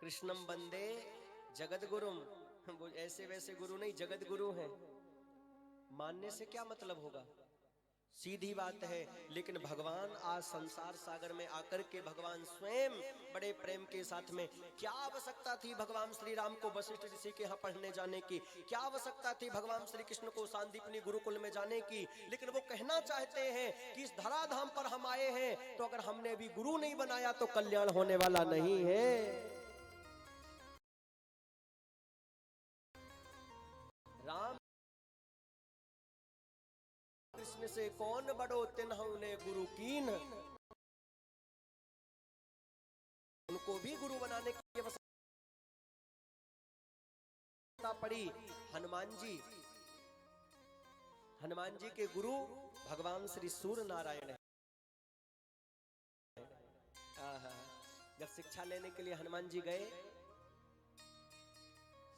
कृष्णम वंदे जगत गुरुम। वो ऐसे वैसे गुरु नहीं, जगत गुरु हैं। मानने से क्या मतलब होगा, सीधी बात है। लेकिन भगवान आज संसार सागर में आकर के भगवान स्वयं बड़े प्रेम के साथ में, क्या आवश्यकता थी भगवान श्री राम को वशिष्ठ ऋषि के यहाँ पढ़ने जाने की, क्या आवश्यकता थी भगवान श्री कृष्ण को सांदीपनी गुरुकुल में जाने की। लेकिन वो कहना चाहते हैं कि इस धराधाम पर हम आए हैं, तो अगर हमने भी गुरु नहीं बनाया तो कल्याण होने वाला नहीं है। राम कृष्ण से कौन बड़ो तिन्हु ने गुरु कीन। उनको भी गुरु बनाने की आवश्यकता पड़ी। हनुमान जी के गुरु भगवान श्री सूर्य नारायण है। जब शिक्षा लेने के लिए हनुमान जी गए,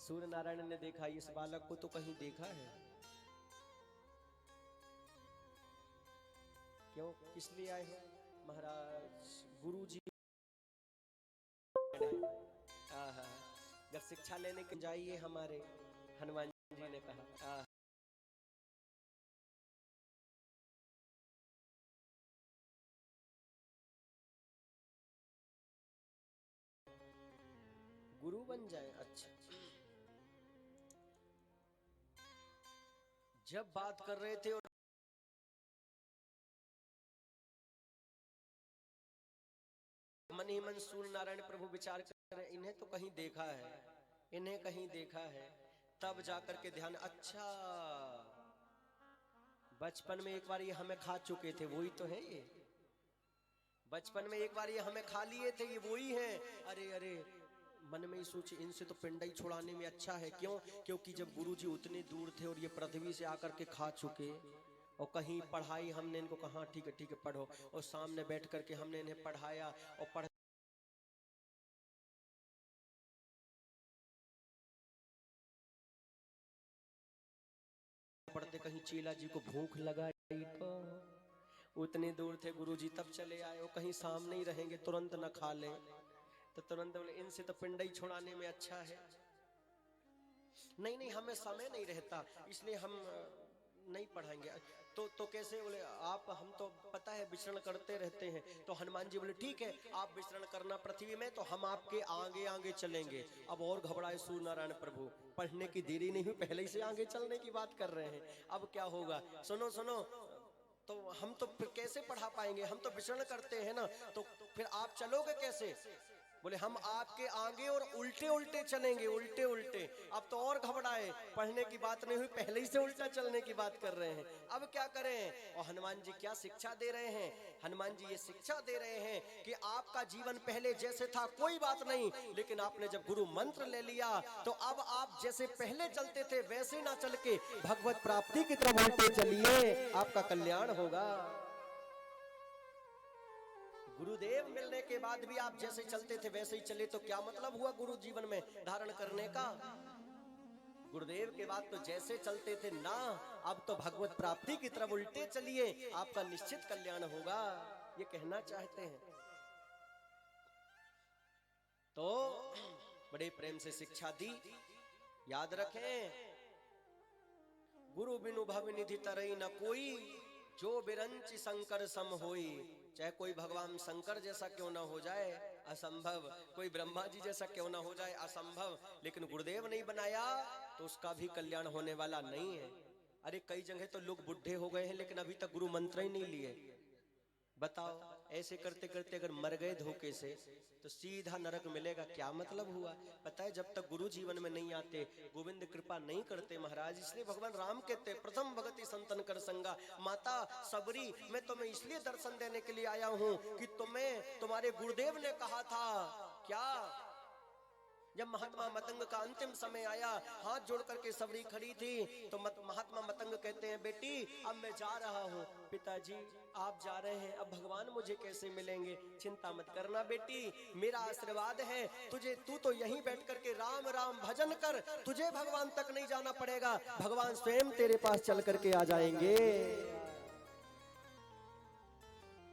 सूर्य नारायण ने देखा इस बालक को तो कहीं देखा है, क्यों किस लिए आए हो महाराज, गुरु जी। जब शिक्षा लेने के जाइए हमारे, हनुमान जी ने कहा गुरु बन जाए। अच्छा, जब बात कर रहे थे और मन ही मन सूर्य नारायण प्रभु विचार कर रहे, इन्हें तो कहीं देखा है, इन्हें कहीं देखा है। तब जाकर के ध्यान, अच्छा बचपन में एक बार ये हमें खा चुके थे, वही तो है ये। बचपन में एक बार ये हमें खा लिए थे, ये वही है। अरे अरे, मन में ही सोचे इनसे तो पिंडा ही छुड़ाने में अच्छा है। क्यों? क्योंकि जब गुरुजी उतने दूर थे और ये पृथ्वी से आकर के खा चुके, और कहीं पढ़ाई हमने इनको कहा ठीक है पढ़ो, और सामने बैठ करके हमने इन्हें पढ़ाया और पढ़ते कहीं चीला जी को भूख लगाई तो उतने दूर थे गुरुजी, तब चले आए। और कहीं सामने ही रहेंगे, तुरंत न खा ले, तो तुरंत बोले इनसे तो पिंडा ही छुड़ाने में अच्छा है। नहीं नहीं, हमें समय नहीं रहता, इसलिए हम नहीं पढ़ाएंगे। तो कैसे? बोले आप, हम तो पता है विचरण करते रहते हैं। तो हनुमान जी बोले ठीक है, आप विचरण करना पृथ्वी में, तो हम आपके आगे आगे चलेंगे। अब और घबराए सूर्य नारायण प्रभु, पढ़ने की देरी नहीं हुई, पहले ही से आगे चलने की बात कर रहे हैं। अब क्या होगा? सुनो सुनो, तो हम तो फिर कैसे पढ़ा पाएंगे, हम तो विचरण करते हैं ना, तो फिर आप चलोगे कैसे? बोले हम आपके आगे और उल्टे उल्टे चलेंगे, उल्टे उल्टे। अब तो और घबराए, पढ़ने की बात नहीं हुई, पहले ही से उल्टा चलने की बात कर रहे हैं। अब क्या करें? और हनुमान जी क्या शिक्षा दे रहे हैं? हनुमान जी ये शिक्षा दे रहे हैं कि आपका जीवन पहले जैसे था कोई बात नहीं, लेकिन आपने जब गुरु मंत्र ले लिया, तो अब आप जैसे पहले चलते थे वैसे ना चल के भगवत प्राप्ति की तरफ उल्टे चलिए, आपका कल्याण होगा। गुरुदेव मिलने के बाद भी आप जैसे चलते थे वैसे ही चले, तो क्या मतलब हुआ गुरु जीवन में धारण करने का? गुरुदेव के बाद तो जैसे चलते थे ना, अब तो भगवत प्राप्ति की तरफ उल्टे चलिए, आपका निश्चित कल्याण होगा, ये कहना चाहते हैं। तो बड़े प्रेम से शिक्षा दी। याद रखें, गुरु बिनु भव निधि तरई न कोई, जो बिरंच शंकर सम होई। चाहे कोई भगवान शंकर जैसा क्यों ना हो जाए, असंभव, कोई ब्रह्मा जी जैसा क्यों ना हो जाए, असंभव, लेकिन गुरुदेव नहीं बनाया तो उसका भी कल्याण होने वाला नहीं है। अरे कई जगह तो लोग बुढ़े हो गए हैं लेकिन अभी तक गुरु मंत्र ही नहीं लिए। बताओ, ऐसे करते करते अगर मर गए धोखे से तो सीधा नरक मिलेगा, क्या मतलब हुआ? पता है, जब तक गुरु जीवन में नहीं आते, गोविंद कृपा नहीं करते महाराज। इसलिए भगवान राम कहते प्रथम भगति संतन कर संगा। माता सबरी, मैं तुम्हें इसलिए दर्शन देने के लिए आया हूँ कि तुम्हें तुम्हारे गुरुदेव ने कहा था क्या, जब महात्मा मतंग का अंतिम समय आया, हाथ जोड़ करके सबरी खड़ी थी, तो महात्मा मतंग कहते हैं बेटी अब मैं जा रहा हूँ। पिताजी आप जा रहे हैं, अब भगवान मुझे कैसे मिलेंगे? चिंता मत करना बेटी, मेरा आशीर्वाद है तुझे, तू तो यहीं बैठ करके राम राम भजन कर, तुझे भगवान तक नहीं जाना पड़ेगा, भगवान स्वयं तेरे पास चल करके आ जाएंगे।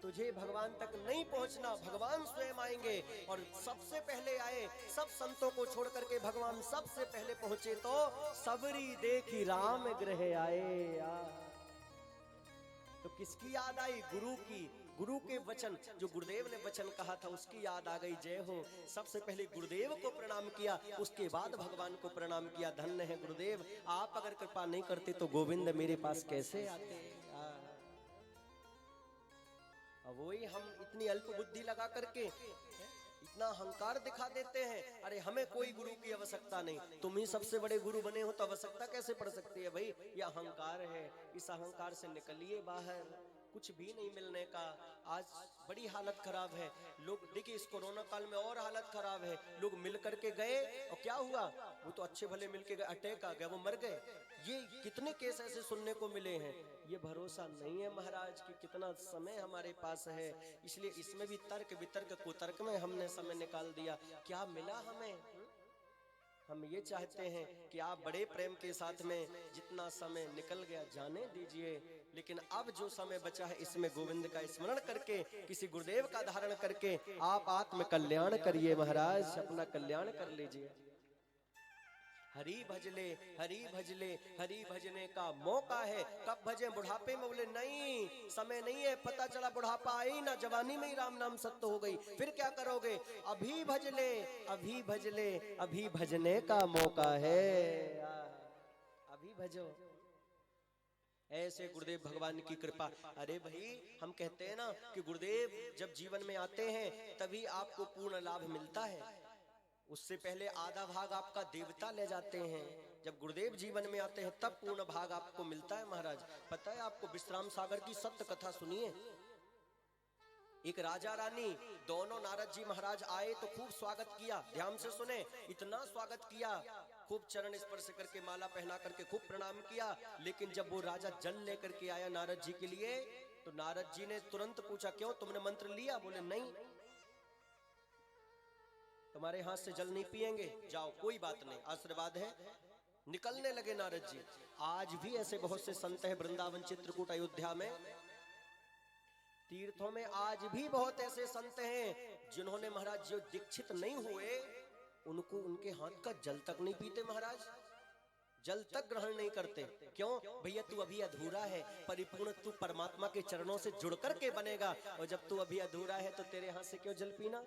तुझे भगवान तक नहीं पहुंचना, भगवान स्वयं आएंगे। और सबसे पहले आए, सब संतों को छोड़ करके भगवान सबसे पहले पहुंचे तो सबरी देखी राम गृह आए। तो किसकी याद आई? गुरु की। गुरु के वचन, जो गुरुदेव ने वचन कहा था, उसकी याद आ गई। जय हो। सबसे पहले गुरुदेव को प्रणाम किया, उसके बाद भगवान को प्रणाम किया। धन्य है गुरुदेव, आप अगर कृपा नहीं करते तो गोविंद मेरे पास कैसे आते। अब वही हम इतनी अल्प बुद्धि लगा करके इतना अहंकार दिखा देते हैं। अरे हमें कोई गुरु की आवश्यकता नहीं, तुम ही सबसे बड़े गुरु बने हो तो आवश्यकता कैसे पड़ सकती है भाई? ये अहंकार है, इस अहंकार से निकलिए बाहर। कुछ भी नहीं मिलने का। आज बड़ी हालत खराब है। लोग देखिए, इस कोरोना काल में और हालत खराब है। लोग मिल करके गए और क्या हुआ? वो तो अच्छे भले मिल के गए, अटैक आ गया, वो मर गए। ये कितने केस ऐसे सुनने को मिले हैं। ये भरोसा नहीं है महाराज कि कितना समय हमारे पास है। इसलिए इसमें भी तर्क वितर्क कुतर्क में हमने समय निकाल दिया। क्या मिला हमें? हम ये चाहते हैं कि आप बड़े प्रेम के साथ में, जितना समय निकल गया जाने दीजिए, लेकिन अब जो समय बचा है इसमें गोविंद का स्मरण करके, किसी गुरुदेव का धारण करके आप आत्म कल्याण करिए महाराज, अपना कल्याण कर लीजिए। हरि भजले, हरि भजले, हरि भजने का मौका है। कब भजे? बुढ़ापे में। बोले नहीं, समय नहीं है। पता चला बुढ़ापा आई ना, जवानी में ही राम नाम सत्य हो गई, फिर क्या करोगे? अभी भजले, अभी भजले, अभी भजने का मौका है। अभी भजो। ऐसे गुरुदेव भगवान की कृपा। अरे भाई, हम कहते हैं ना कि गुरुदेव जब जीवन में आते हैं तभी आपको पूर्ण लाभ मिलता है। उससे पहले आधा भाग आपका देवता ले जाते हैं। जब गुरुदेव जीवन में आते हैं तब पूर्ण भाग आपको मिलता है महाराज। पता है आपको? विश्राम सागर की सत्य कथा सुनिए। एक राजा रानी दोनों, नारद जी महाराज आए तो खूब स्वागत किया। ध्यान से सुने, इतना स्वागत किया, खूब चरण स्पर्श करके, माला पहना करके खूब प्रणाम किया। लेकिन जब वो राजा जल लेकर के आया नारद जी के लिए, तो नारद जी ने तुरंत पूछा, क्यों, तुमने मंत्र लिया? बोले नहीं, तुम्हारे हाथ से जल नहीं पिएंगे, जाओ कोई बात नहीं, आशीर्वाद है। निकलने लगे नारद जी। आज भी ऐसे बहुत से संत हैं वृंदावन, चित्रकूट, अयोध्या में, तीर्थों में आज भी बहुत ऐसे संत हैं जिन्होंने महाराज जो दीक्षित नहीं हुए उनको उनके हाथ का जल तक नहीं पीते महाराज, जल तक ग्रहण नहीं करते। क्यों भैया? तू अभी अधूरा है, परिपूर्ण तू परमात्मा के चरणों से जुड़ करके बनेगा, और जब तू अभी अधूरा है तो तेरे हाथ से क्यों जल पीना?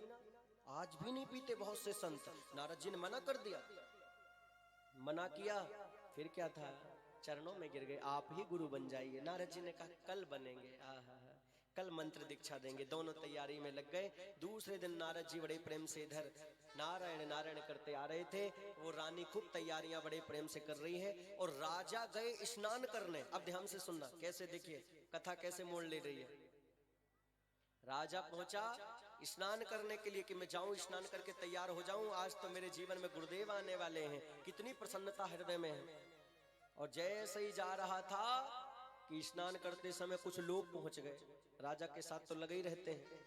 आज भी नहीं पीते बहुत से संत। नारद जी ने मना कर दिया, मना किया, फिर क्या था? चरणों में गिर गए, आप ही गुरु बन जाइए। नारद जी ने कहा कल बनेंगे, कल मंत्र दीक्षा देंगे। दोनों तैयारी में लग गए। दूसरे दिन नारद जी बड़े प्रेम से इधर नारायण नारायण करते आ रहे थे। वो रानी खूब तैयारियां बड़े प्रेम से कर रही है, और राजा गए स्नान करने। अब ध्यान से सुनना, कैसे देखिए कथा कैसे मोड़ ले रही है। राजा पहुंचा स्नान करने के लिए कि मैं जाऊं स्नान करके तैयार हो जाऊं, आज तो मेरे जीवन में गुरुदेव आने वाले हैं। कितनी प्रसन्नता हृदय में है। और जैसे ही जा रहा था कि स्नान करते समय कुछ लोग पहुंच गए। राजा के साथ तो लगे ही रहते हैं।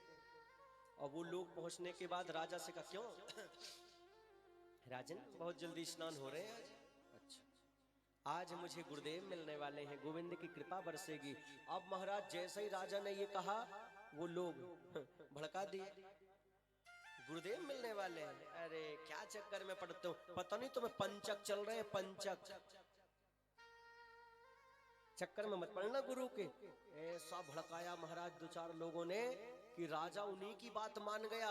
और वो लोग पहुंचने के बाद राजा से कहा, क्यों राजन बहुत जल्दी स्नान हो रहे हैं आज? अच्छा, आज मुझे गुरुदेव मिलने वाले हैं, गोविंद की कृपा बरसेगी। अब महाराज जैसे ही राजा ने ये कहा, वो लोग भड़का दिए, गुरुदेव मिलने वाले हैं। अरे क्या चक्कर में पड़ते हो, पता नहीं तुम्हें पंचक चल रहे हैं, पंचक चक्कर में मत पड़ना गुरु के। ऐसा भड़काया महाराज दो चार लोगों ने कि राजा उन्हीं की बात मान गया,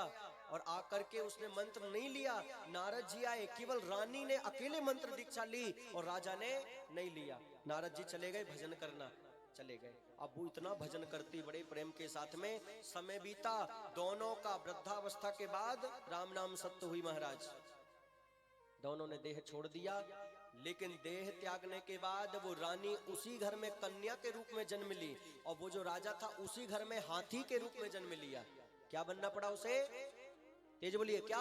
और आकर के उसने मंत्र नहीं लिया। नारद जी आए, केवल रानी ने अकेले मंत्र दीक्षा ली और राजा ने नहीं लिया। नारद जी चले गए भजन करना, चले गए। अब वो इतना भजन करती बड़े प्रेम के साथ में। समय बीता, दोनों का वृद्धावस्था के बाद राम नाम सत्य हुई महाराज। दोनों ने देह छोड़ दिया, लेकिन देह त्यागने के बाद वो रानी उसी घर में कन्या के रूप में जन्म ली, और वो जो राजा था उसी घर में हाथी के रूप में जन्म लिया। क्या बनना पड़ा उसे? तेज बोलिए, क्या?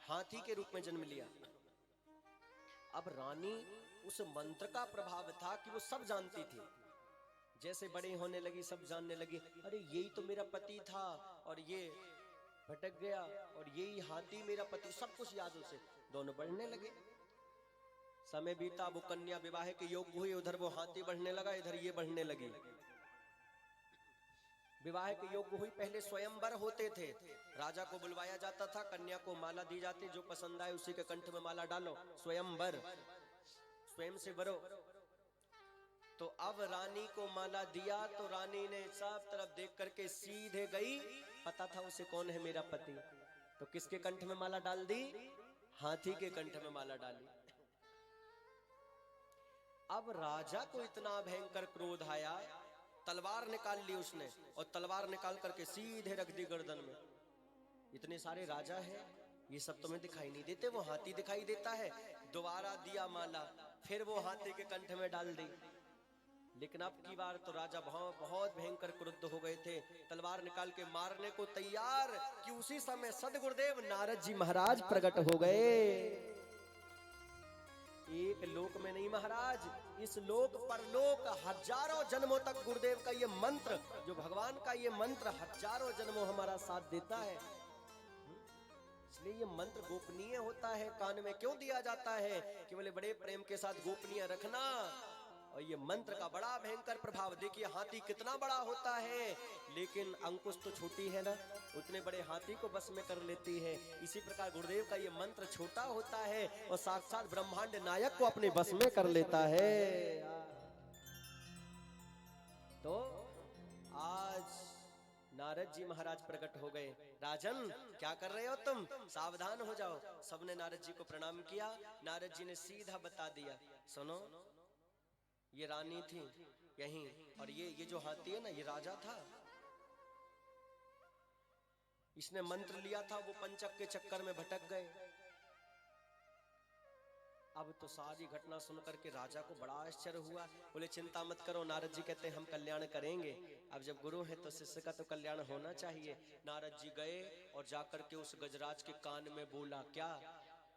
हाथी के रूप में जन्म लिया। अब रानी, उस मंत्र का प्रभाव था कि वो सब जानती थी। जैसे बड़े होने लगी सब जानने लगी, अरे यही तो मेरा पति था और ये भटक गया, और यही हाथी मेरा पति, सब कुछ याद उसे। दोनों बढ़ने लगे। समय बीता, वो कन्या विवाह के योग्य हुई, उधर वो हाथी बढ़ने लगा, इधर ये बढ़ने लगी। विवाह के योग्य हुई, पहले स्वयंवर होते थे, राजा को बुलवाया जाता था, कन्या को माला दी जाती, जो पसंद आए उसी के कंठ में माला डालो, स्वयंवर, स्वयं से वरो। तो अब रानी को माला दिया तो रानी ने सब तरफ देख करके सीधे गई, पता था उसे कौन है मेरा पति, तो किसके कंठ में माला डाल दी? हाथी के कंठ में माला डाली। अब राजा को इतना भयंकर क्रोध आया, तलवार निकाल ली उसने और तलवार निकाल करके सीधे रख दी गर्दन में। इतने सारे राजा हैं, ये सब तुम्हें दिखाई नहीं देते, वो हाथी दिखाई देता है। दोबारा दिया माला, फिर वो हाथी के कंठ में डाल दी। लेकिन अब की बार तो राजा बहुत भयंकर क्रुद्ध हो गए थे, तलवार निकाल के मारने को तैयार कि उसी समय सदगुरुदेव नारद जी महाराज प्रकट हो गए। एक लोक में नहीं महाराज, इस लोक परलोक हजारों जन्मों तक गुरुदेव का ये मंत्र, जो भगवान का ये मंत्र हजारों जन्मों हमारा साथ देता है। इसलिए ये मंत्र गोपनीय होता है, कान में क्यों दिया जाता है कि बोले बड़े प्रेम के साथ गोपनीय रखना। और ये मंत्र का बड़ा भयंकर प्रभाव, देखिए हाथी कितना बड़ा होता है, लेकिन अंकुश तो छोटी है ना, उतने बड़े हाथी को बस में कर लेती है। इसी प्रकार गुरुदेव का ये मंत्र छोटा होता है और साक्षात ब्रह्मांड नायक को अपने बस में कर लेता है। तो आज नारद जी महाराज प्रकट हो गए। राजन क्या कर रहे हो तुम, सावधान हो जाओ। सबने नारद जी को प्रणाम किया। नारद जी ने सीधा बता दिया, सुनो ये रानी थी यहीं, और ये जो हाथी है ना, ये राजा था। इसने मंत्र लिया था, वो पंचक के चक्कर में भटक गए। अब तो सारी घटना सुनकर के राजा को बड़ा आश्चर्य हुआ। बोले चिंता मत करो, नारद जी कहते हैं हम कल्याण करेंगे। अब जब गुरु है तो शिष्य का तो कल्याण होना चाहिए। नारद जी गए और जाकर के उस गजराज के कान में बोला, क्या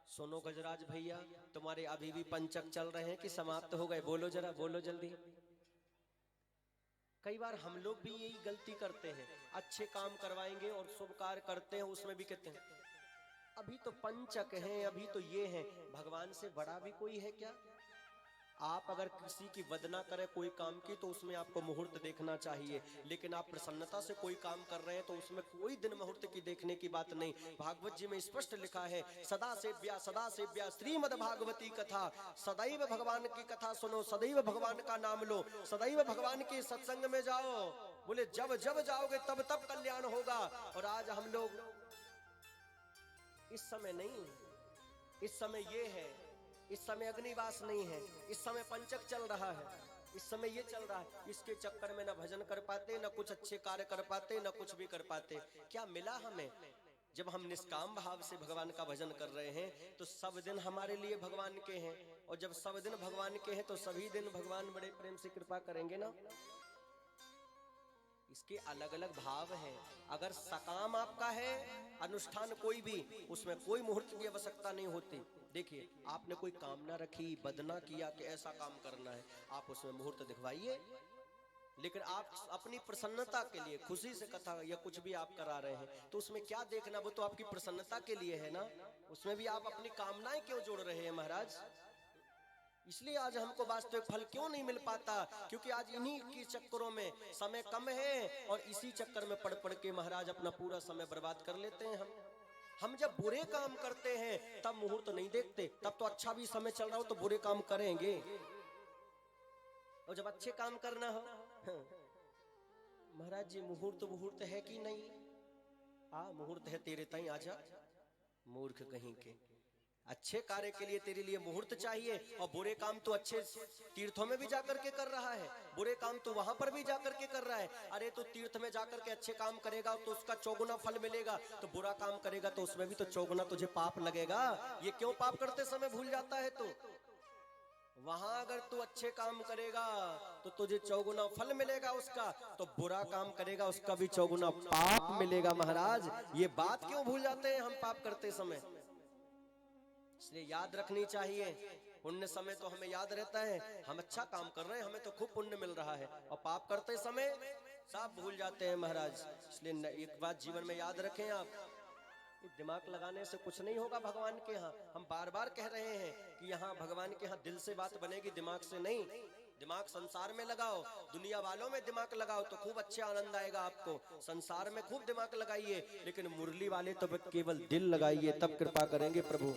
सुनो गजराज भैया, तुम्हारे अभी भी पंचक चल रहे हैं कि समाप्त हो गए? बोलो जरा, बोलो जल्दी। कई बार हम लोग भी यही गलती करते हैं, अच्छे काम करवाएंगे और शुभ कार्य करते हैं, उसमें भी कहते हैं अभी तो पंचक हैं, अभी तो ये हैं। भगवान से बड़ा भी कोई है क्या? आप अगर किसी की वदना करें कोई काम की, तो उसमें आपको मुहूर्त देखना चाहिए, लेकिन आप प्रसन्नता से कोई काम कर रहे हैं तो उसमें कोई दिन मुहूर्त की देखने की बात नहीं। भागवत जी में स्पष्ट लिखा है, सदा सेव्या श्रीमद् भागवती कथा, सदैव भगवान की कथा सुनो, सदैव भगवान का नाम लो, सदैव भगवान के सत्संग में जाओ। बोले जब जब जाओगे तब तब कल्याण होगा। और आज हम लोग इस समय नहीं, इस समय ये है, इस समय अग्निवास नहीं है, इस समय पंचक चल रहा है, इस समय ये चल रहा है, इसके चक्कर में ना भजन कर पाते, ना कुछ अच्छे कार्य कर पाते, ना कुछ भी कर पाते। क्या मिला हमें? जब हम निष्काम भाव से भगवान का भजन कर रहे हैं तो सब दिन हमारे लिए भगवान के हैं, और जब सब दिन भगवान के हैं तो सभी दिन भगवान बड़े प्रेम से कृपा करेंगे ना। इसके अलग अलग भाव हैं। अगर सकाम आपका है, अनुष्ठान कोई भी, उसमें कोई मुहूर्त की आवश्यकता नहीं होती। देखिए आपने कोई कामना रखी, बदना किया कि ऐसा काम करना है, आप उसमें मुहूर्त दिखवाइए। लेकिन आप अपनी प्रसन्नता के लिए, खुशी से कथा या कुछ भी आप करा रहे हैं तो उसमें क्या देखना, वो तो आपकी प्रसन्नता के लिए है ना। उसमें भी आप अपनी कामनाएं क्यों जोड़ रहे हैं महाराज? इसलिए आज हमको वास्तविक फल क्यों नहीं मिल पाता, क्योंकि आज इन्हीं के चक्करों में समय कम है और इसी चक्कर में पढ़ पढ़ के महाराज अपना पूरा समय बर्बाद कर लेते हैं। हम जब बुरे काम करते हैं तब मुहूर्त नहीं देखते, तब तो अच्छा भी समय चल रहा हो तो बुरे काम करेंगे, और जब अच्छे काम करना हो महाराज जी मुहूर्त है कि नहीं? मुहूर्त है तेरे ताई, आजा मूर्ख कहीं के। अच्छे कार्य के लिए तेरे लिए मुहूर्त चाहिए, और बुरे काम तो अच्छे तीर्थों में भी जाकर के कर रहा है, बुरे काम तो वहां पर भी जाकर के कर रहा है। अरे तो तीर्थ में जाकर के अच्छे काम करेगा तो उसका चौगुना फल मिलेगा, तो बुरा काम करेगा तो उसमें भी तो चौगुना तुझे पाप लगेगा। ये क्यों पाप करते समय भूल जाता है? तो वहां अगर तू अच्छे काम करेगा तो तुझे चौगुना फल मिलेगा उसका, तो बुरा काम करेगा उसका भी चौगुना पाप मिलेगा। महाराज ये बात क्यों भूल जाते हैं हम पाप करते समय? इसलिए याद रखनी चाहिए। पुण्य समय तो हमें याद रहता है, हम अच्छा काम कर रहे हैं, हमें तो खूब पुण्य मिल रहा है, और पाप करते समय सब भूल जाते हैं महाराज। इसलिए एक बात जीवन में याद रखें आप, दिमाग लगाने से कुछ नहीं होगा भगवान के यहाँ। हम बार बार कह रहे हैं कि यहाँ भगवान के यहाँ दिल से बात बनेगी, दिमाग से नहीं। दिमाग संसार में लगाओ, दुनिया वालों में दिमाग लगाओ तो खूब अच्छे आनंद आएगा आपको। संसार में खूब दिमाग लगाइए, लेकिन मुरली वाले तो केवल दिल लगाइए, तब कृपा करेंगे प्रभु।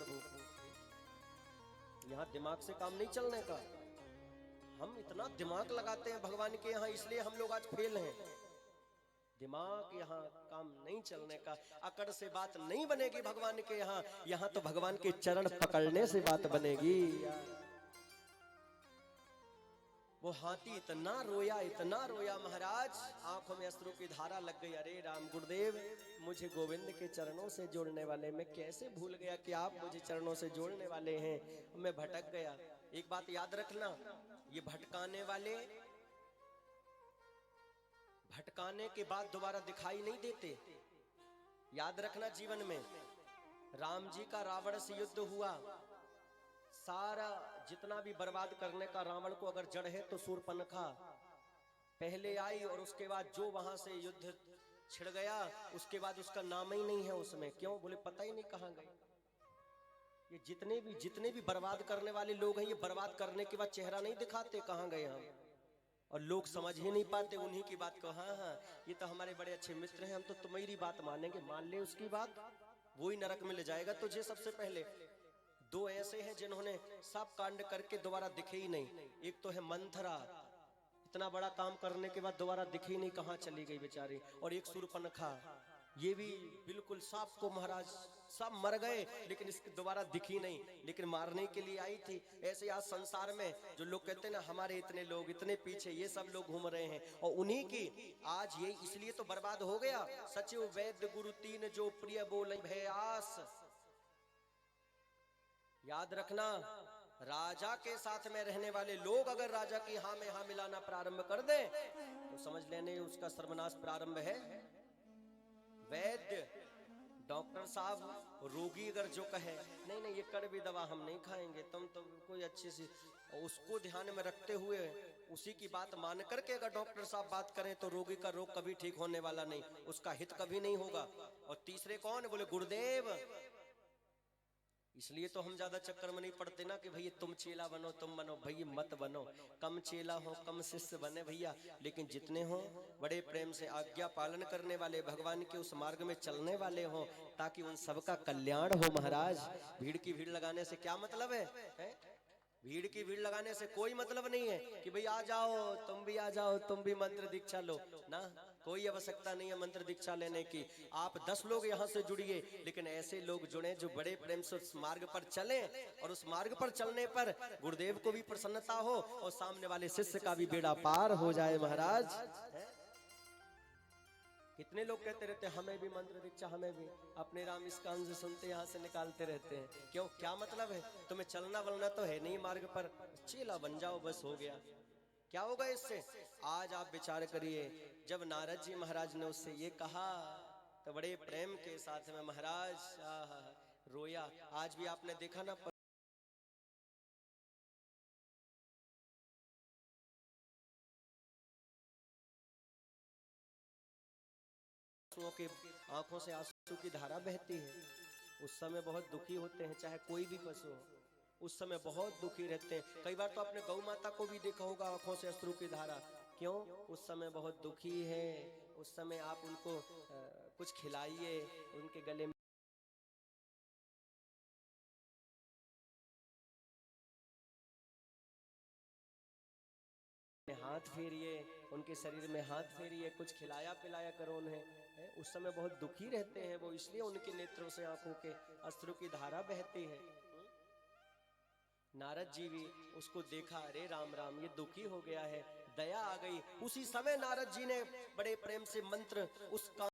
यहाँ दिमाग से काम नहीं चलने का। हम इतना दिमाग लगाते हैं भगवान के यहाँ, इसलिए हम लोग आज फेल हैं। दिमाग यहाँ काम नहीं चलने का। अकड़ से बात नहीं बनेगी भगवान के यहाँ। यहाँ तो भगवान के चरण पकड़ने से बात बनेगी। वो हाथी इतना रोया महाराज, आंखों में अश्रु की धारा लग गई। अरे राम गुरुदेव, मुझे गोविंद के चरणों से जोड़ने वाले, मैं कैसे भूल गया कि आप मुझे चरणों से जोड़ने वाले हैं। मैं भटक गया। एक बात याद रखना, ये भटकाने वाले भटकाने के बाद दोबारा दिखाई नहीं देते। याद रखना जीवन में, राम जी का रावण से युद्ध हुआ, सारा जितना भी बर्बाद करने का रावण को अगर जड़ है तो शूर्पणखा पहले आई, और उसके बाद जो वहां से युद्ध छिड़ गया, उसके बाद उसका नाम ही नहीं है उसमें। क्यों? बोले पता ही नहीं कहां गए। ये जितने भी बर्बाद करने वाले लोग हैं, ये बर्बाद करने के बाद चेहरा नहीं दिखाते कहां गए हम, और लोग समझ ही नहीं पाते उन्हीं की बात को। हाँ हाँ, ये तो हमारे बड़े अच्छे मित्र हैं, हम तो तुम्हारी बात मानेंगे। मान ले उसकी बात, वो ही नरक में ले जाएगा तुझे सबसे पहले। दो ऐसे हैं जिन्होंने सब कांड करके दोबारा दिखे ही नहीं। एक तो है मंथरा, इतना बड़ा काम करने के बाद दोबारा दिखे ही नहीं, कहाँ चली गई बेचारी। और एक शूर्पणखा, ये भी बिल्कुल सांप को महाराज सब मर गए, लेकिन इसकी दोबारा दिखी नहीं, लेकिन मारने के लिए आई थी। ऐसे आज संसार में जो लोग कहते हैं ना, हमारे इतने लोग इतने पीछे, ये सब लोग घूम रहे हैं, और उन्हीं की आज ये इसलिए तो बर्बाद हो गया। सचिव वैद्य गुरु तीन जो प्रिय बोले भय आस। याद रखना, राजा के साथ में रहने वाले लोग अगर राजा की हाँ में हाँ मिलाना प्रारंभ कर दे तो समझ लेने उसका सर्वनाश प्रारंभ है। वैद्य डॉक्टर साहब रोगी अगर जो कहे नहीं नहीं ये कड़वी दवा हम नहीं खाएंगे, तुम तो कोई अच्छी सी, उसको ध्यान में रखते हुए उसी की बात मान करके अगर डॉक्टर साहब बात करें तो रोगी का रोग कभी ठीक होने वाला नहीं, उसका हित कभी नहीं होगा। और तीसरे कौन? बोले गुरुदेव। इसलिए तो हम ज्यादा चक्कर में नहीं पड़ते ना कि भैया तुम चेला बनो, तुम बनो, भैया मत बनो। कम चेला हो, कम शिष्य बने भैया, लेकिन जितने हो बड़े प्रेम से आज्ञा पालन करने वाले, भगवान के उस मार्ग में चलने वाले हो, ताकि उन सबका कल्याण हो। महाराज, भीड़ की भीड़ लगाने से क्या मतलब है? भीड़ की भीड़ लगाने से कोई मतलब नहीं है कि भाई आ जाओ, तुम भी आ जाओ, तुम भी मंत्र दीक्षा लो ना। कोई आवश्यकता नहीं है मंत्र दीक्षा लेने की। आप 10 लोग यहाँ से जुड़िए, लेकिन ऐसे लोग जुड़े जो बड़े प्रेम से उस मार्ग पर चलें, और उस मार्ग पर चलने पर गुरुदेव को भी प्रसन्नता हो और सामने वाले शिष्य का भी बेड़ा पार हो जाए। महाराज, कितने लोग कहते रहते हैं हमें भी मंत्र दीक्षा, हमें भी, अपने राम इस कान से सुनते यहाँ से निकालते रहते हैं। क्यों? क्या मतलब है? तुम्हें चलना वलना तो है नहीं मार्ग पर, चेला बन जाओ बस, हो गया। क्या होगा इससे? आज आप विचार करिए, जब नारद जी महाराज ने उससे ये कहा तो बड़े प्रेम के साथ में महाराज रोया। आज भी आपने देखा ना, के आंखों से आंसू की धारा बहती है। उस समय बहुत दुखी होते हैं, चाहे कोई भी पशु हो, उस समय बहुत दुखी रहते हैं। कई बार तो आपने गौ माता को भी देखा होगा आंखों से अश्रु की धारा। क्यों? उस समय बहुत दुखी है। उस समय आप उनको कुछ खिलाइए, उनके गले में हाथ फेरिए, उनके शरीर में हाथ फेरिए, कुछ खिलाया पिलाया करो उन्हें। उस समय बहुत दुखी रहते हैं वो, इसलिए उनके नेत्रों से आंखों के अश्रु की धारा बहती है। नारद जी भी उसको देखा, अरे राम राम, ये दुखी हो गया है, दया आ गई। उसी समय नारद जी ने बड़े प्रेम से मंत्र उसका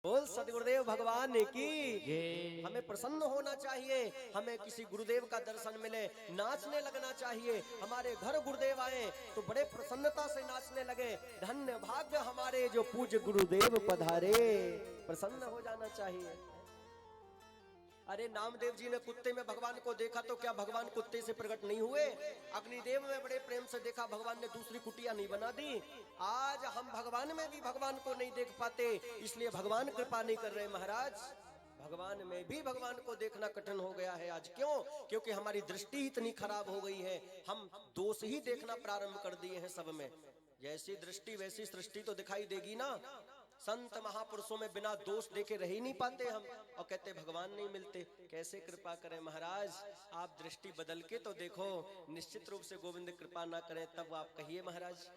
बोल सदगुरुदेव भगवान की। हमें प्रसन्न होना चाहिए, हमें किसी गुरुदेव का दर्शन मिले, नाचने लगना चाहिए। हमारे घर गुरुदेव आए तो बड़े प्रसन्नता से नाचने लगे। धन्य भाग्य हमारे जो पूज्य गुरुदेव पधारे, प्रसन्न हो जाना चाहिए। अरे नामदेव जी ने कुत्ते में भगवान को देखा तो क्या भगवान कुत्ते से प्रकट नहीं हुए? अग्निदेव में बड़े प्रेम से देखा, भगवान ने दूसरी कुटिया नहीं बना दी। आज हम भगवान में भी भगवान को नहीं देख पाते, इसलिए भगवान कृपा नहीं कर रहे। महाराज, भगवान में भी भगवान को देखना कठिन हो गया है आज। क्यों? क्योंकि हमारी दृष्टि इतनी खराब हो गई है, हम दोष ही देखना प्रारंभ कर दिए हैं सब में। जैसी दृष्टि वैसी सृष्टि तो दिखाई देगी ना। संत महापुरुषों में बिना दोष देखे रह ही नहीं पाते हम, और कहते भगवान नहीं मिलते। कैसे कृपा करें महाराज, आप दृष्टि बदल के तो देखो। निश्चित रूप से गोविंद कृपा ना करें तब आप कहिए महाराज।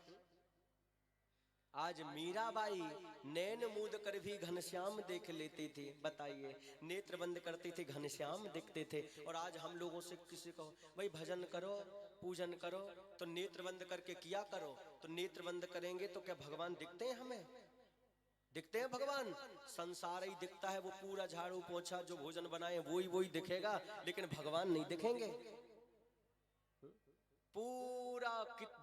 आज मीराबाई नैन मूंद कर भी घनश्याम देख लेती थी। बताइए, नेत्र बंद करती थी, घनश्याम दिखते थे। और आज हम लोगों से किसी को भाई भजन करो, पूजन करो, तो नेत्र बंद करके किया करो। तो नेत्र बंद करेंगे तो क्या भगवान दिखते हैं? हमें दिखते हैं भगवान? संसार ही दिखता है, वो पूरा झाड़ू पोछा जो भोजन बनाए वही दिखेगा, लेकिन भगवान नहीं दिखेंगे। पूरा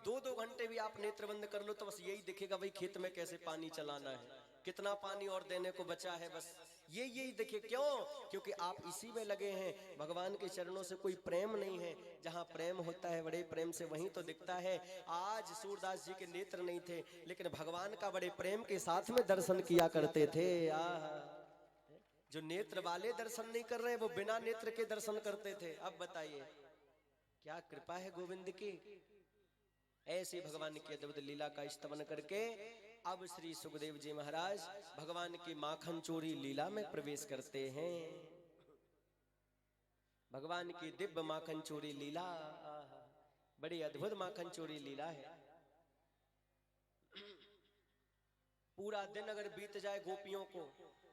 2-2 घंटे भी आप नेत्र बंद कर लो तो बस यही दिखेगा, भाई खेत में कैसे पानी चलाना है, कितना पानी और देने को बचा है, बस यही दिखे। क्यों? क्योंकि आप इसी में लगे हैं। भगवान के चरणों से कोई प्रेम नहीं है। जहाँ प्रेम होता है बड़े प्रेम से वहीं तो दिखता है। आज सूरदास जी के नेत्र नहीं थे, लेकिन भगवान का बड़े प्रेम के साथ में दर्शन किया करते थे। जो नेत्र वाले दर्शन नहीं कर रहे, वो बिना नेत्र के दर्शन करते थे। अब बताइए क्या कृपा है गोविंद की। ऐसे भगवान की अद्भुत लीला का स्तवन करके अब श्री सुखदेव जी महाराज भगवान की माखन चोरी लीला में प्रवेश करते हैं। भगवान की दिव्य माखन चोरी लीला, बड़ी अद्भुत माखन चोरी लीला है। पूरा दिन अगर बीत जाए गोपियों को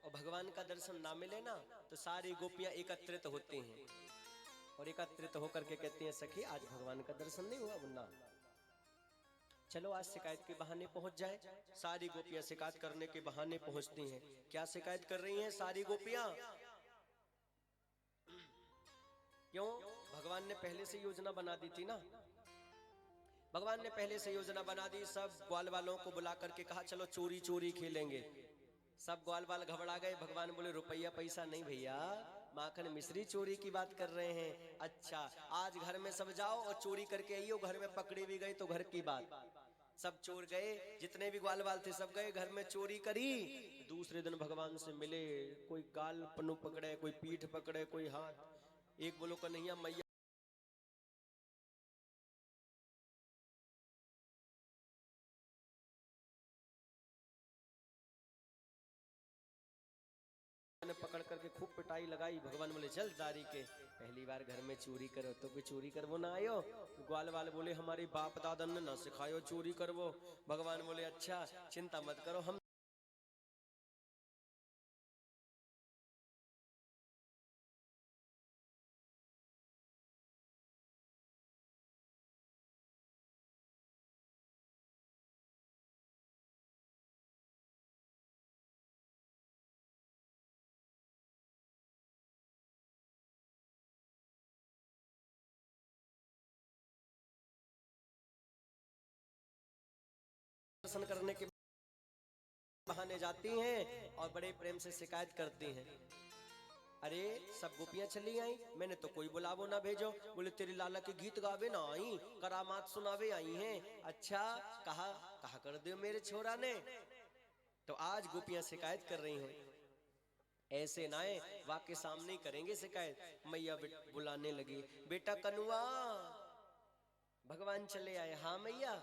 और भगवान का दर्शन ना मिले ना, तो सारी गोपियां एकत्रित होती हैं और एकत्रित होकर के कहती हैं, सखी आज भगवान का दर्शन नहीं हुआ, मुन्ना चलो आज शिकायत के बहाने पहुंच जाए। सारी गोपियां शिकायत करने के बहाने पहुंचती हैं। क्या शिकायत कर रही हैं सारी गोपियां? क्यों? भगवान ने पहले से योजना बना दी थी ना। भगवान ने पहले से योजना बना दी। सब ग्वाल वालों को बुला करके कहा चलो चोरी चोरी खेलेंगे। सब ग्वाल वाल घबरा गए। भगवान बोले रुपया पैसा नहीं भैया, माखन मिश्री चोरी की बात कर रहे हैं। अच्छा, आज घर में सब जाओ और चोरी करके आइयो। घर में पकड़े भी गए तो घर की बात। सब चोर गए, जितने भी ग्वाल वाल थे सब गए, घर में चोरी करी। दूसरे दिन भगवान से मिले। कोई गाल पन्नू पकड़े, कोई पीठ पकड़े, कोई हाथ। एक बोलो कन्हैया मैया ने पकड़ करके खूब पिटाई लगाई। भगवान बोले चल दारी के, पहली बार घर में चोरी करो तो कोई चोरी करवो ना आयो। ग्वाल वाले बोले हमारी बाप दादा ने ना सिखायो चोरी करवो। भगवान बोले अच्छा चिंता मत करो, हम दर्शन करने के बहाने जाती हैं और बड़े प्रेम से शिकायत करती हैं। अरे सब गोपियां चली आई, मैंने तो कोई बुलावो ना भेजो। बोले तेरी लाला के गीत गावे ना आई, करामात सुनावे आई हैं। अच्छा, कहा कहा कर दो मेरे छोरा ने। तो आज गोपियां शिकायत कर रही हैं। ऐसे ना है, वाक्य सामने ही करेंगे शिकायत। मैया बुलाने लगी, बेटा कनुआ। भगवान चले आए। हाँ मैया,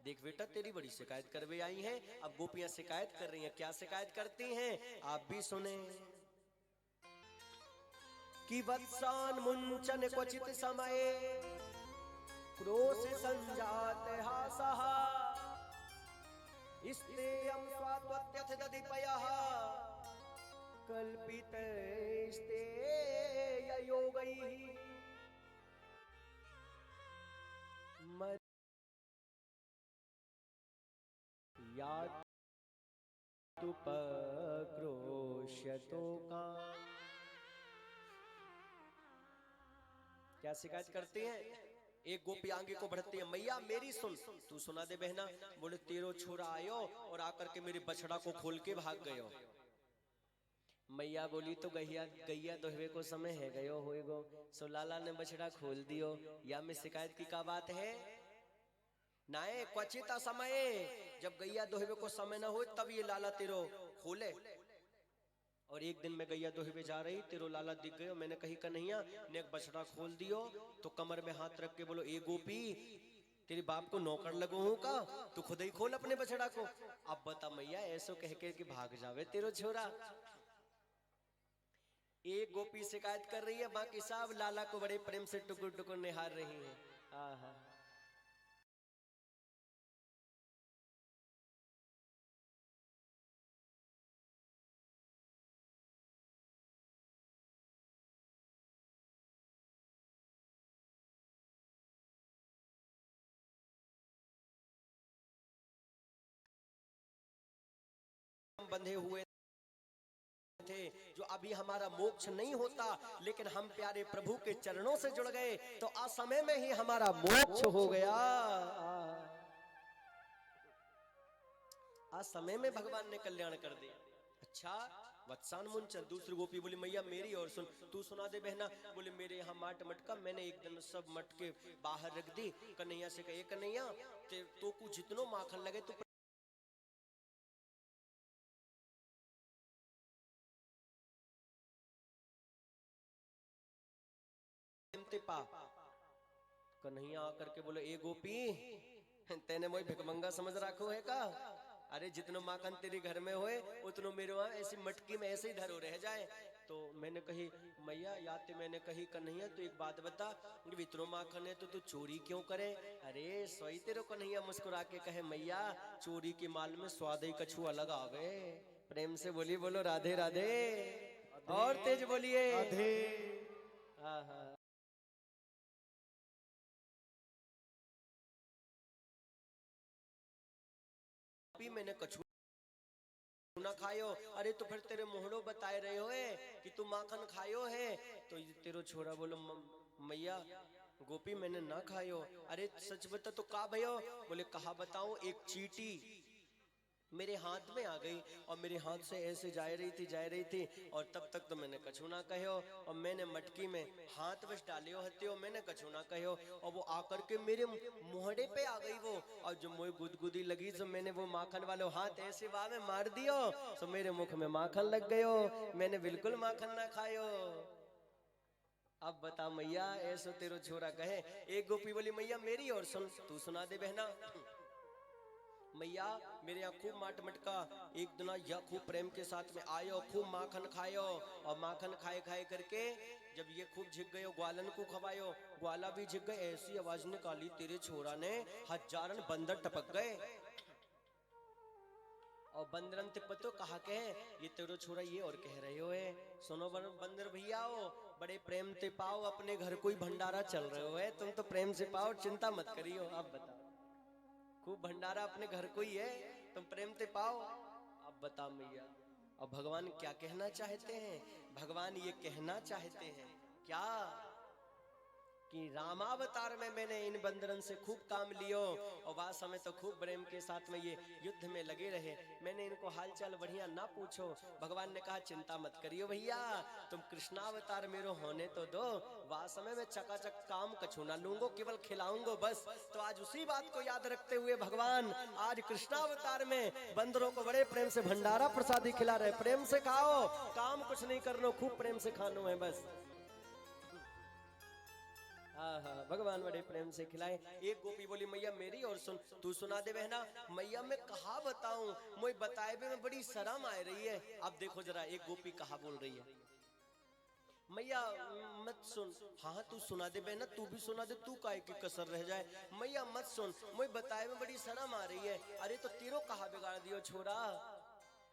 देख बेटा तेरी बड़ी शिकायत करवे आई हैं। अब गोपियां शिकायत कर रही हैं। क्या शिकायत करती हैं आप भी सुने। कि वत्सान मुंचन क्वचित समय, क्रोश संजात हासः, स्तेयं स्वात्वत्यथ दधिपयः, कल्पितस्तेययोगैः, यातुपक्रोश्यतो का। क्या शिकायत करती हैं? एक गोपी आगे को बढ़ती है, मैया मेरी सुन, तू सुना दे बहना। बोले तेरो छोरा आयो और आकर के मेरे बछड़ा को खोल के भाग गयो। मैया बोली तो गैया दोहवे को समय है गयो होएगो, सो लाला ने बछड़ा खोल दियो। या में शिकायत की का बात है? नाए क्वचित समय, जब गैया दोहवे को समय ना हो तब ये लाला तेरो खोले। और एक दिन मैं गैया दोहिबे जा रही, तेरो लाला दिख गयो। मैंने कही कन्हैया ने एक बछड़ा खोल दियो, तो कमर में हाथ रख के बोलो, ए गोपी तेरे बाप को नौकर लगो हूं का, तू खुद ही खोल अपने बछड़ा को। अब बता मैया, ऐसो कह के कि भाग जावे तेरो छोरा। एक गोपी शिकायत कर रही है, बाकी सब लाला को बड़े प्रेम से टुकुर टुकुर निहार रही है। आहा। बंधे हुए थे, जो अभी हमारा मोक्ष नहीं होता, लेकिन हम प्यारे प्रभु के चरणों से जुड़ गए तो असमय में ही हमारा मोक्ष हो गया। असमय में भगवान ने कल्याण कर दिया। अच्छा वत्सान मुंचन। दूसरी गोपी बोली, मैया मेरी और सुन, तू सुना दे बहना। बोले मेरे यहाँ माट मटका, मैंने एक दिन सब मटके बाहर रख दी। कन्हैया से कहे, कन्हैया तो कुछ जितनो माखन लगे तू पा। कन्हैया आकर के बोले, ए गोपी तेने मोई भिकमंगा समझ रखो है का? अरे जितनो माखन तेरे घर में होए उतनो मेरे वहां ऐसी मटकी में ऐसे ही धरो रह जाए। तो मैंने कही मैया याते, मैंने कही कन्हैया तो एक बात बता, इतनो माखन है तो तू चोरी क्यों करे? अरे सोई तेरे कन्हैया मुस्कुरा के कहे, मैया चोरी के माल में स्वाद ही कछु अलग आवे। प्रेम से बोली, बोलो राधे राधे। और तेज बोलिए राधे। हाँ। मैंने कछु ना खायो। अरे तो फिर तेरे मोहड़ो बताए रहे हो कि तू माखन खायो है। तो तेरो छोरा बोलो, मैया गोपी मैंने ना खायो। अरे सच बता तो का भयो? बोले कहा बताऊं, एक चींटी मेरे हाथ में आ गई और मेरे हाथ से ऐसे जा रही थी और तब तक तो मैंने कछु ना कहो। और मैंने मटकी में हाथ बस डालियो हत्यो, मैंने कछु ना कहो। और वो आकर के मेरे मुहड़े पे आ गई वो, और जो मुझे गुदगुदी लगी तो मैंने वो माखन वाले हाथ ऐसे वाह में मार दियो, तो मेरे मुख में माखन लग गयो। मैंने बिल्कुल माखन ना खायो। अब बता मैया, ऐसो तेरो छोरा कहे। एक गोपी बोली, मैया मेरी और सुन, तू सुना दे बहना। मैया मेरे यहाँ खूब माट मटका एक दिन यह खूब प्रेम के साथ में आयो, खूब माखन खायो। और माखन खाए खाए करके जब ये खूब झिक गयो, ग्वालन को खवायो, ग्वाला भी झिक गए। ऐसी आवाज निकाली तेरे छोरा ने, हजारन बंदर टपक गए। और बंदरन ते पतो कहा के ये तेरो छोरा ये और कह रहे हो है, सुनो बंदर भैया हो, बड़े प्रेम ते पाओ, अपने घर कोई भंडारा चल रहे हो है, तुम तो प्रेम से पाओ, चिंता मत करियो। अब बताओ, खूब भंडारा अपने घर को ही है, तुम प्रेम ते पाओ। अब बता मैया, अब भगवान क्या कहना चाहते हैं? भगवान ये कहना चाहते हैं क्या कि रामावतार में मैंने इन बंदरन से खूब काम लियो और बाद समय तो खूब प्रेम के साथ में ये युद्ध में लगे रहे। मैंने इनको हालचाल बढ़िया ना पूछो। भगवान ने कहा चिंता मत करियो भैया, तुम कृष्णावतार मेरो होने तो दो, वह समय में चकाचक काम कछु ना लूंगो, केवल खिलाऊंगो बस। तो आज उसी बात को याद रखते हुए भगवान आज कृष्णावतार में बंदरों को बड़े प्रेम से भंडारा प्रसादी खिला रहे। प्रेम से खाओ, काम कुछ नहीं करनो, खूब प्रेम से खानो है बस। भगवान बड़े प्रेम से खिलाए। एक गोपी बोली, मैया मेरी और सुन, तू सुना दे बहना। मैया मैं कहा बताऊं, मुझे बताए भी में बड़ी शर्म आ रही है। अब देखो जरा एक गोपी कहा बोल रही है, मैया मत सुन। हाँ तू सुना दे बहना, तू भी सुना दे, तू काहे की कसर रह जाए। मैया मत सुन, मुझे बताए में बड़ी शर्म आ रही है। अरे तो तेरो कहा बिगाड़ दियो छोरा।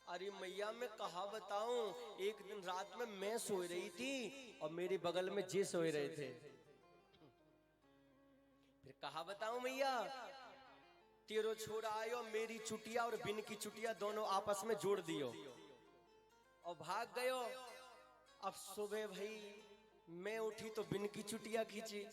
अरे मैया मैं कहा बताऊं, एक दिन रात में मैं सोई रही थी और मेरे बगल में जे सोए रहे थे। फिर कहा बताऊं मैया, तेरो छोरा आयो, मेरी चुटिया और बिन की चुटिया दोनों आपस में जोड़ दियो और भाग गयो। अब सुबह भाई मैं उठी तो बिन की चुटिया खींची।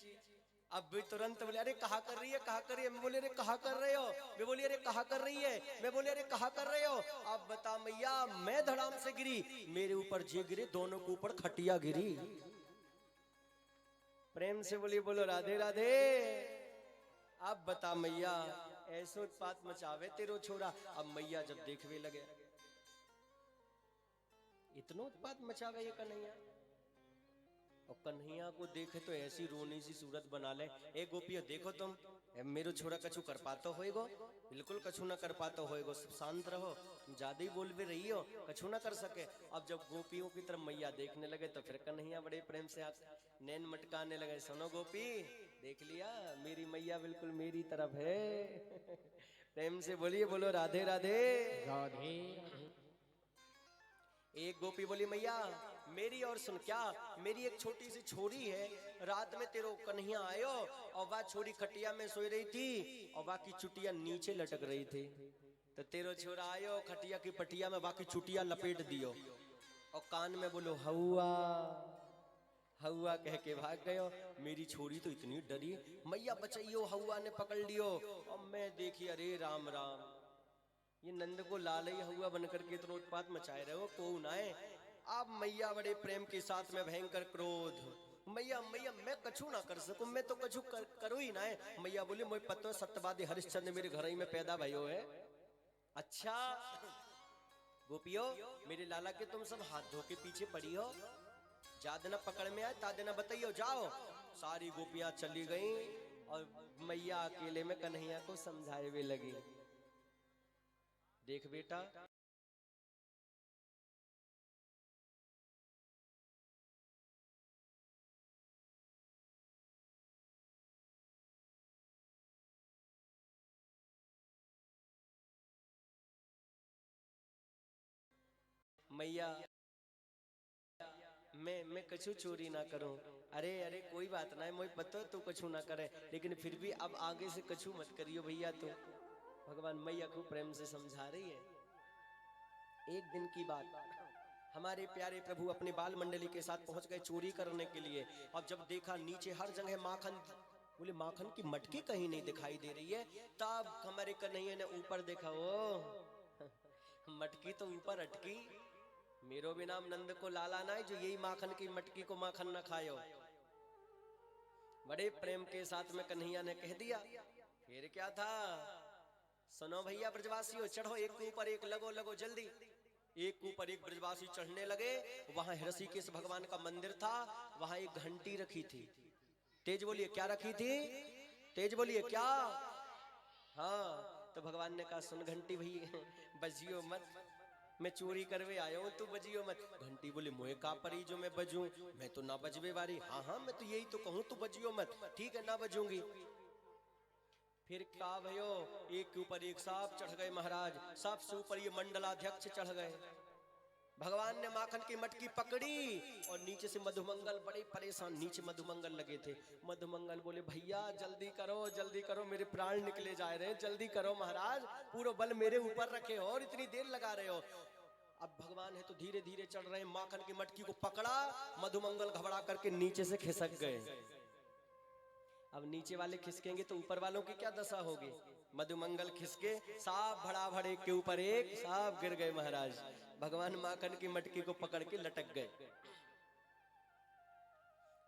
अब भी तुरंत बोले, अरे कहा कर रही है, कहा कर रही है। मैं बोले, अरे कहा कर रहे हो? मैं बोली, अरे कहा कर रही है? मैं बोले, अरे कहा कर रहे हो? अब बता मैया, मैं धड़ाम से गिरी, मेरे ऊपर जे गिरे, दोनों के ऊपर खटिया गिरी। प्रेम से बोली, बोलो राधे राधे। अब बता मैया, ऐसो उत्पात मचावे तेरो छोरा। अब मैया जब देखवे लगे, इतना उत्पात मचा गए ये कन्हैया। और कन्हैया को देखे तो ऐसी रोनी सी सूरत बना ले। ए गोपियो देखो तुम, मेरो छोरा कछु कर पातो होएगो? बिल्कुल कछु ना कर पातो होएगो, सब शांत रहो, तुम ज्यादा ही बोल भी रही हो, कछु ना कर सके। अब जब गोपियों की तरफ मैया देखने लगे तो फिर कन्हैया बड़े प्रेम से नैन मटकाने लगे। सुनो गोपी, देख लिया मेरी मैया बिल्कुल मेरी तरफ है। प्रेम से बोलिए, बोलो राधे राधे राधे। एक गोपी बोली मैया मेरी और सुन, क्या मेरी एक छोटी सी छोरी है, रात में तेरो कन्हैया आयो और वह छोरी खटिया में सोई रही थी और बाकी चुटिया नीचे लटक रही थी। तो तेरो छोरा आयो खटिया की पटिया में बाकी चुटिया लपेट दियो और कान में बोलो हवा हवा कह के भाग गयो। मेरी छोरी तो इतनी डरी, मैया बचाइयो, हवा ने पकड़ लियो। और मैं देखी अरे राम राम, ये नंद को लाल ही हुआ बनकर के इतना उत्पात मचाए रहे हो, कौन आए? अब मैया बड़े प्रेम के साथ में भयंकर क्रोध, मैया मैया मैं कछु ना कर सकूं, मैं तो कछु करो ही ना है। मैया बोली मोई पतो सत्यवादी हरिश्चंद्र मेरे घर ही में पैदा भयो है। अच्छा गोपियो, मेरे लाला के तुम सब हाथ धो के पीछे पड़ी हो, जा देना पकड़ में आए ता देना बताइयो, जाओ। सारी गोपियां चली गई और मैया अकेले में कन्हैया को समझाए हुए लगी। देख बेटा, मैया मैं कछु चोरी ना करूं। अरे अरे कोई बात ना है, मुझे पता तू कछु ना करे, लेकिन फिर भी अब आगे से कछु मत करियो भैया। तू भगवान मैया को प्रेम से समझा रही है। एक दिन की बात, हमारे प्यारे प्रभु अपने बाल मंडली के साथ पहुंच गए चोरी करने के लिए। अब जब देखा नीचे हर जगह माखन, बोले माखन की मटकी कहीं नहीं दिखाई दे रही है। तब हमारे कन्हैया ने ऊपर देखा, ओ मटकी तो ऊपर अटकी, मेरो भी नाम नंद को लाला ना है जो यही माखन की मटकी को माखन न खायो। बड़े प्रेम के साथ में कन्हैया ने कह दिया। फिर क्या था, सुनो भैया ब्रजवासियों, चढ़ो एक के ऊपर एक, लगो लगो जल्दी। एक के ऊपर एक ब्रजवासी चढ़ने लगे। वहां ऋषिकेश भगवान का मंदिर था, वहां एक घंटी रखी थी। तेज बोलिए क्या रखी थी, तेज बोलिए क्या। हाँ, तो भगवान ने कहा सुन घंटी भैया बजियो मत, मैं चोरी करवे आया हूँ, तू बजियो मत। घंटी बोली मोए का परी जो मैं बजूं, मैं तो ना बजवे वाली। हाँ हाँ मैं तो यही तो कहूँ, तू बजियो मत। ठीक है ना बजूंगी। फिर क्या भयो, एक के ऊपर एक सांप चढ़ गए महाराज, सबसे ऊपर ये मंडलाध्यक्ष चढ़ गए। भगवान ने माखन की मटकी पकड़ी और नीचे से मधुमंगल बड़े परेशान, नीचे मधुमंगल लगे थे। मधुमंगल बोले भैया जल्दी करो मेरे प्राण निकले जा रहे हैं, जल्दी करो महाराज, पूरा बल मेरे ऊपर रखे हो और इतनी देर लगा रहे हो। अब भगवान है तो धीरे धीरे चढ़ रहे हैं, माखन की मटकी को पकड़ा, मधुमंगल घबरा करके नीचे से खिसक गए। अब नीचे वाले खिसकेंगे तो ऊपर वालों की क्या दशा होगी। मधुमंगल खिसके, सांप भड़ा भड़े के ऊपर एक, सांप गिर गए महाराज। भगवान माखन की मटकी को पकड़ के लटक गए।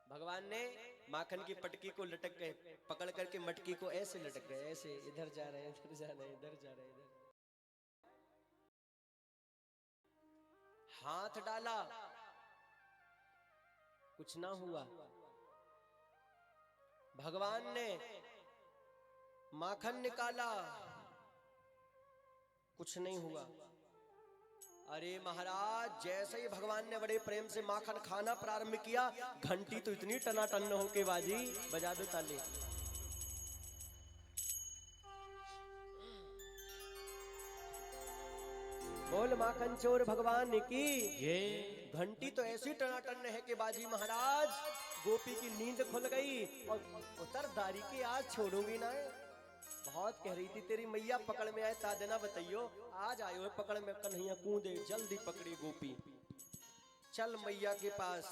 भगवान ने माखन की पटकी को लटक गए, पकड़ करके मटकी को ऐसे लटक गए, ऐसे इधर जा रहे हैं इधर जा रहे हैं इधर जा रहे हैं इधर। हाथ डाला, कुछ ना हुआ। भगवान ने माखन निकाला, कुछ नहीं हुआ। अरे महाराज, जैसे ही भगवान ने बड़े प्रेम से माखन खाना प्रारंभ किया, घंटी तो इतनी टनाटन होके बाजी, बजा दो ताली। बोल माखन चोर भगवान की ये घंटी तो ऐसी टनाटन है कि बाजी महाराज, गोपी की नींद खुल गई और उतरदारी की आज छोड़ूंगी ना। बहुत कह रही थी तेरी मैया पकड़ में आए ता देना बताइयो, आज आयो है पकड़ में। कन्हैया कूदे, जल्दी पकड़ी गोपी, चल मैया के पास।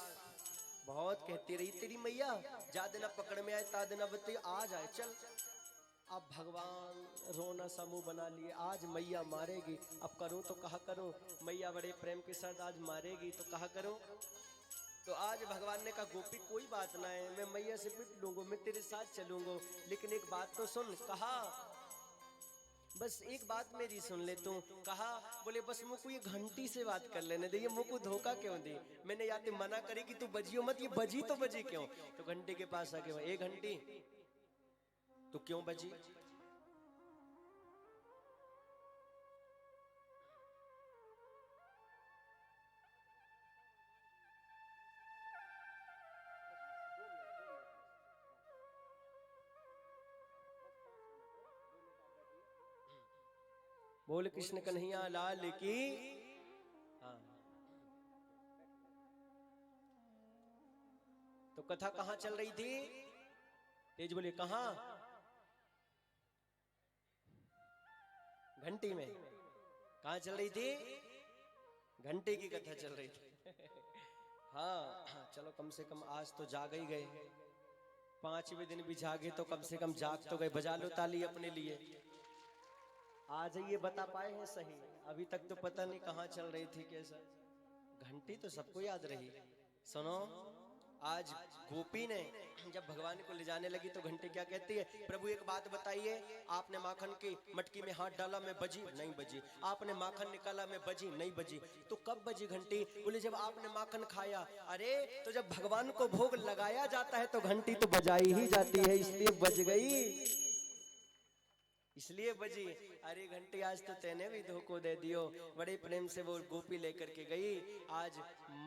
बहुत कहती रही तेरी मैया जा देना पकड़ में आए ता देना बताइयो, आज आए चल। अब भगवान रोना समूह बना लिए, आज मैया मारेगी, अब करूं तो कहा करूं। मैया बड़े प्रेम के साथ आज मारेगी तो कहा करूं। तो आज भगवान ने कहा गोपी कोई बात ना है, मैं मैया से पिट लूंगा, मैं तेरे साथ चलूंगा, लेकिन एक बात तो सुन। कहा बस एक बात मेरी सुन ले तू। कहा बोले बस मुझको ये घंटी से बात कर लेने दे, ये मुझको धोखा क्यों दी। मैंने या तो मना करी कि तू बजियो मत, ये बजी तो बजी क्यों। तो घंटी के पास आके ए घंटी तो क्यों बजी। बोल कृष्ण कन्हैया लाल की। हाँ। तो कथा कहाँ चल रही थी, तेज बोले कहाँ। घंटी में। कहाँ चल रही थी, घंटे की कथा चल रही थी। हाँ चलो कम से कम आज तो जाग ही गए, 5वें दिन भी जागे तो कम से कम जाग तो गए। बजा लो ताली अपने लिए। आज ये बता पाए हैं सही, अभी तक तो पता नहीं कहाँ चल रही थी कैसा। घंटी तो सबको याद रही। सुनो आज गोपी ने जब भगवान को ले जाने लगी तो घंटी क्या कहती है, प्रभु एक बात बताइए, आपने माखन की मटकी में हाथ डाला मैं बजी नहीं बजी, आपने माखन निकाला मैं बजी नहीं बजी। तो कब बजी घंटी, बोले जब आपने माखन खाया। अरे तो जब भगवान को भोग लगाया जाता है तो घंटी तो बजाई ही जाती है, इसलिए बज गई, इसलिए बजी। अरे घंटी आज तो तेने भी धोखो दे दियो। बड़े प्रेम से वो गोपी लेकर के गई, आज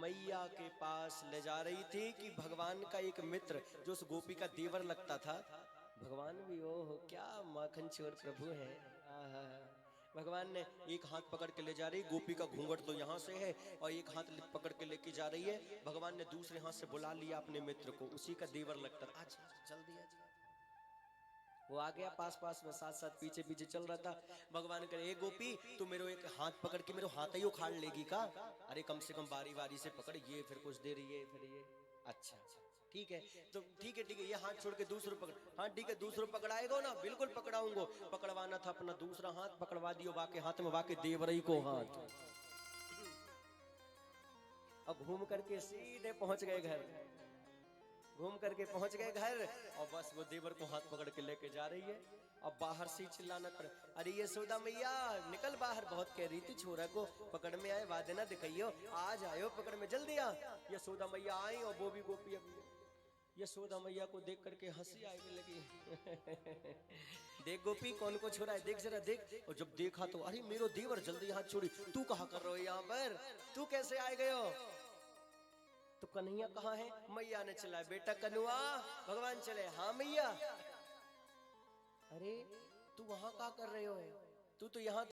मैया के पास ले जा रही थी कि भगवान का एक मित्र जो उस गोपी का देवर लगता था, भगवान भी ओह क्या माखन चोर प्रभु है। भगवान ने एक हाथ पकड़ के ले जा रही, गोपी का घूंघट तो यहाँ से है और एक हाथ पकड़ के लेके जा रही है। भगवान ने दूसरे हाथ से बुला लिया अपने मित्र को, उसी का देवर लगता था। अच्छा जल्दी आ। वो आ गया पास पास में, साथ साथ पीछे पीछे चल रहा था। भगवान करे ए गोपी तू मेरे एक हाथ पकड़ के मेरे हाथ ही उखाड़ लेगी का। अरे कम से कम बारी बारी से पकड़, ये फिर कुछ देर ये फिर ये। अच्छा ठीक है तो ठीक है ये हाथ छोड़ के दूसरा पकड़। हाँ ठीक है दूसरा पकड़ाएगा ना, बिल्कुल पकड़ाऊंगा। पकड़वाना था अपना दूसरा हाथ, पकड़वा दियो वाके हाथ में, वाके देवरई को हाथ। अब घूम करके सीधे पहुंच गए घर, घूम करके पहुंच गए घर और बस वो देवर को हाथ पकड़ के लेके जा रही है। अब बाहर से चिल्लाना पड़ा, अरे ये यशोदा मैया निकल बाहर, बहुत कह रही थी छोरा को पकड़ में आए, वादे ना दिखाइयो, आज आयो पकड़ में जल्दी आ। यशोदा मैया आई और वो भी गोपी यशोदा मैया को देख करके हंसी आने लगी। देख गोपी कौन को छोड़ा है, देख जरा देख। और जब देखा तो अरे मेरो देवर, जल्दी हाथ छोड़ी, तू कहा कर रहे हो यहाँ पर, तू कैसे आए गए हो। तो कन्हैया कहाँ है, मैया ने चला बेटा कनुआ भगवान चले। हाँ मैया। अरे तू वहां क्या कर रहे हो, तू तो यहाँ